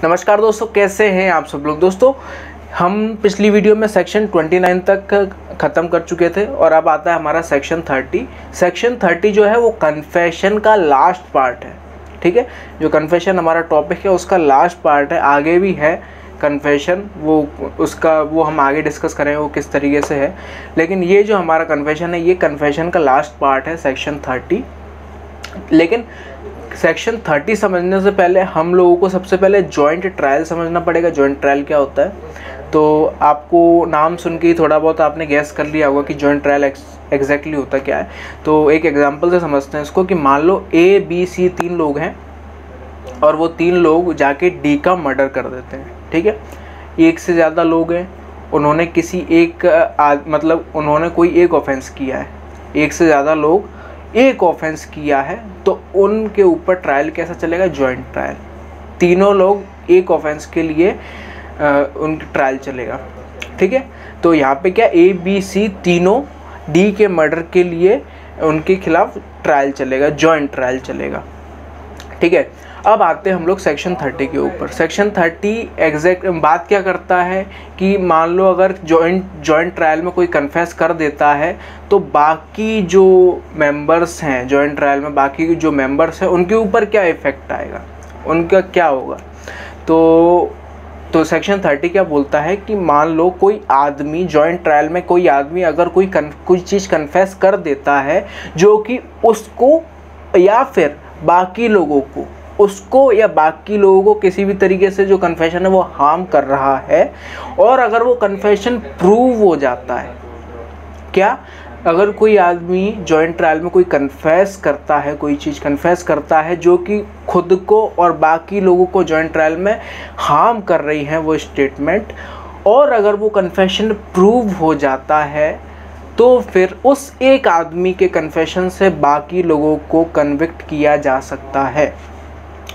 नमस्कार दोस्तों, कैसे हैं आप सब लोग। दोस्तों, हम पिछली वीडियो में सेक्शन 29 तक ख़त्म कर चुके थे और अब आता है हमारा सेक्शन 30। सेक्शन 30 जो है वो कन्फेशन का लास्ट पार्ट है। ठीक है, जो कन्फेशन हमारा टॉपिक है उसका लास्ट पार्ट है। आगे भी है कन्फेशन, वो हम आगे डिस्कस करेंगे वो किस तरीके से है, लेकिन ये जो हमारा कन्फेशन है ये कन्फेशन का लास्ट पार्ट है सेक्शन 30। लेकिन सेक्शन 30 समझने से पहले हम लोगों को सबसे पहले जॉइंट ट्रायल समझना पड़ेगा। जॉइंट ट्रायल क्या होता है, तो आपको नाम सुन के ही थोड़ा बहुत आपने गैस कर लिया होगा कि जॉइंट ट्रायल एग्जैक्टली होता क्या है। तो एक एग्जांपल से समझते हैं इसको कि मान लो A, B, C 3 लोग हैं और वो 3 लोग जाके D का मर्डर कर देते हैं। ठीक है, एक से ज़्यादा लोग हैं, उन्होंने किसी एक उन्होंने कोई एक ऑफेंस किया है, एक से ज़्यादा लोग एक ऑफेंस किया है, तो उनके ऊपर ट्रायल कैसा चलेगा, जॉइंट ट्रायल। तीनों लोग एक ऑफेंस के लिए उनकी ट्रायल चलेगा। ठीक है, तो यहाँ पे क्या A, B, C तीनों D के मर्डर के लिए उनके खिलाफ ट्रायल चलेगा, जॉइंट ट्रायल चलेगा। ठीक है, अब आते हैं हम लोग सेक्शन 30 के ऊपर। सेक्शन 30 एग्जैक्ट बात क्या करता है कि मान लो अगर जॉइंट ट्रायल में कोई कन्फेस कर देता है तो बाकी जो मेंबर्स हैं जॉइंट ट्रायल में, बाकी जो मेंबर्स हैं उनके ऊपर क्या इफ़ेक्ट आएगा, उनका क्या होगा। तो सेक्शन 30 क्या बोलता है कि मान लो कोई आदमी जॉइंट ट्रायल में कोई आदमी अगर कोई चीज़ कन्फेस कर देता है जो कि उसको या फिर बाकी लोगों को, उसको या बाकी लोगों को किसी भी तरीके से जो कन्फेशन है वो हार्म कर रहा है, और अगर वो कन्फेशन प्रूव हो जाता है, क्या अगर कोई आदमी जॉइंट ट्रायल में कोई कन्फेस करता है, कोई चीज़ कन्फेस करता है जो कि खुद को और बाकी लोगों को जॉइंट ट्रायल में हार्म कर रही है वो स्टेटमेंट, और अगर वो कन्फेशन प्रूव हो जाता है तो फिर उस एक आदमी के कन्फेशन से बाकी लोगों को कन्विक्ट किया जा सकता है।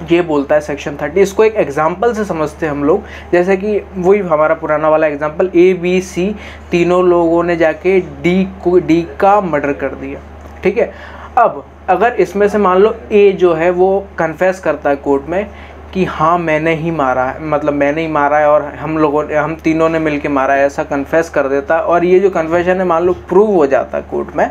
ये बोलता है सेक्शन 30। इसको एक एग्जांपल से समझते हैं हम लोग, जैसे कि वही हमारा पुराना वाला एग्जांपल, A, B, C तीनों लोगों ने जाके D का मर्डर कर दिया। ठीक है, अब अगर इसमें से मान लो A जो है वो कन्फेस करता है कोर्ट में कि हाँ मैंने ही मारा है, मैंने ही मारा है और हम तीनों ने मिलके मारा है, ऐसा कन्फेस कर देता है, और ये जो कन्फेशन है मान लो प्रूव हो जाता है कोर्ट में,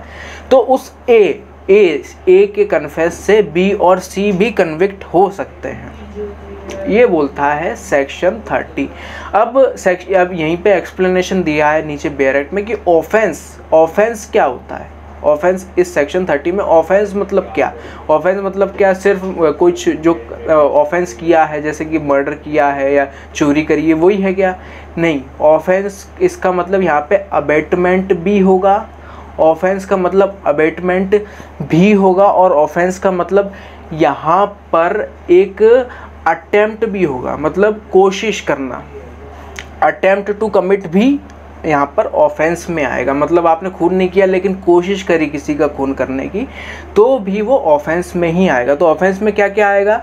तो उस ए के कन्फेस से B और C भी कन्विक्ट हो सकते हैं। ये बोलता है सेक्शन 30। अब यहीं पे एक्सप्लेनेशन दिया है नीचे बैरेट में कि ऑफेंस क्या होता है। ऑफेंस इस सेक्शन 30 में ऑफेंस मतलब क्या, ऑफेंस मतलब क्या, सिर्फ कुछ जो ऑफेंस किया है जैसे कि मर्डर किया है या चोरी करी है वही है क्या, नहीं। ऑफेंस इसका मतलब यहाँ पे अबेटमेंट भी होगा, ऑफेंस का मतलब अबेटमेंट भी होगा, और ऑफेंस का मतलब यहाँ पर एक अटेम्प्ट भी होगा, मतलब कोशिश करना, अटेम्प्ट टू कमिट भी यहाँ पर ऑफेंस में आएगा। मतलब आपने खून नहीं किया लेकिन कोशिश करी किसी का खून करने की, तो भी वो ऑफेंस में ही आएगा। तो ऑफेंस में क्या क्या आएगा,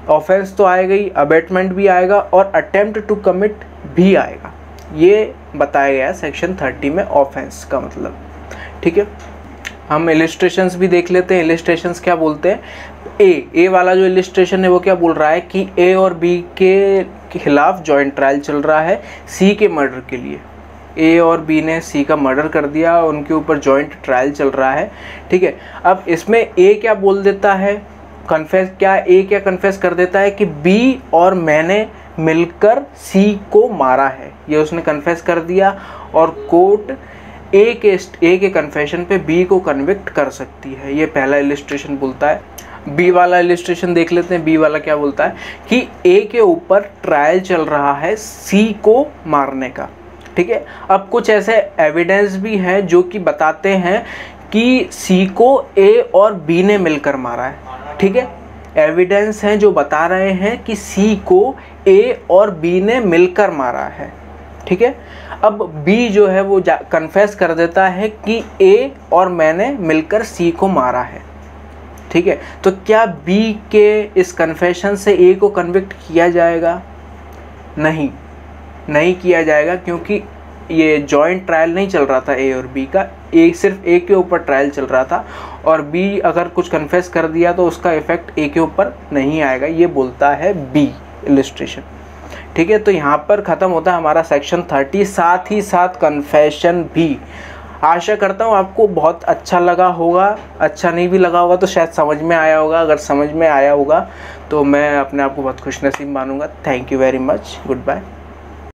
ऑफेंस तो आएगा ही, अबेटमेंट भी आएगा और अटेम्प्ट टू कमिट भी आएगा। ये बताया गया है सेक्शन 30 में ऑफेंस का मतलब। ठीक है, हम इलिस्ट्रेशंस भी देख लेते हैं। इलिस्ट्रेशंस क्या बोलते हैं, ए वाला जो इलिस्ट्रेशन है वो क्या बोल रहा है कि A और B के खिलाफ जॉइंट ट्रायल चल रहा है C के मर्डर के लिए। A और B ने C का मर्डर कर दिया, उनके ऊपर जॉइंट ट्रायल चल रहा है। ठीक है, अब इसमें A क्या बोल देता है, A क्या कन्फेस कर देता है कि B और मैंने मिलकर C को मारा है, ये उसने कन्फेस कर दिया, और कोर्ट A के कन्फेशन पे B को कन्विक्ट कर सकती है। ये पहला इलिस्ट्रेशन बोलता है। B वाला इलिस्ट्रेशन देख लेते हैं। B वाला क्या बोलता है कि A के ऊपर ट्रायल चल रहा है C को मारने का। ठीक है, अब कुछ ऐसे एविडेंस भी हैं जो कि बताते हैं कि C को A और B ने मिलकर मारा है। ठीक है, एविडेंस हैं जो बता रहे हैं कि C को A और B ने मिलकर मारा है। ठीक है, अब B जो है वो कन्फेस कर देता है कि A और मैंने मिलकर C को मारा है। ठीक है, तो क्या B के इस कन्फेशन से A को कन्विक्ट किया जाएगा, नहीं किया जाएगा, क्योंकि ये जॉइंट ट्रायल नहीं चल रहा था A और B का, सिर्फ A के ऊपर ट्रायल चल रहा था, और B अगर कुछ कन्फेस कर दिया तो उसका इफेक्ट A के ऊपर नहीं आएगा। ये बोलता है B इलिस्ट्रेशन। ठीक है, तो यहाँ पर ख़त्म होता है हमारा सेक्शन 30, साथ ही साथ कन्फेशन भी। आशा करता हूँ आपको बहुत अच्छा लगा होगा, अच्छा नहीं भी लगा होगा तो शायद समझ में आया होगा। अगर समझ में आया होगा तो मैं अपने आप को बहुत खुशनसीब मानूंगा। Thank you very much, good bye.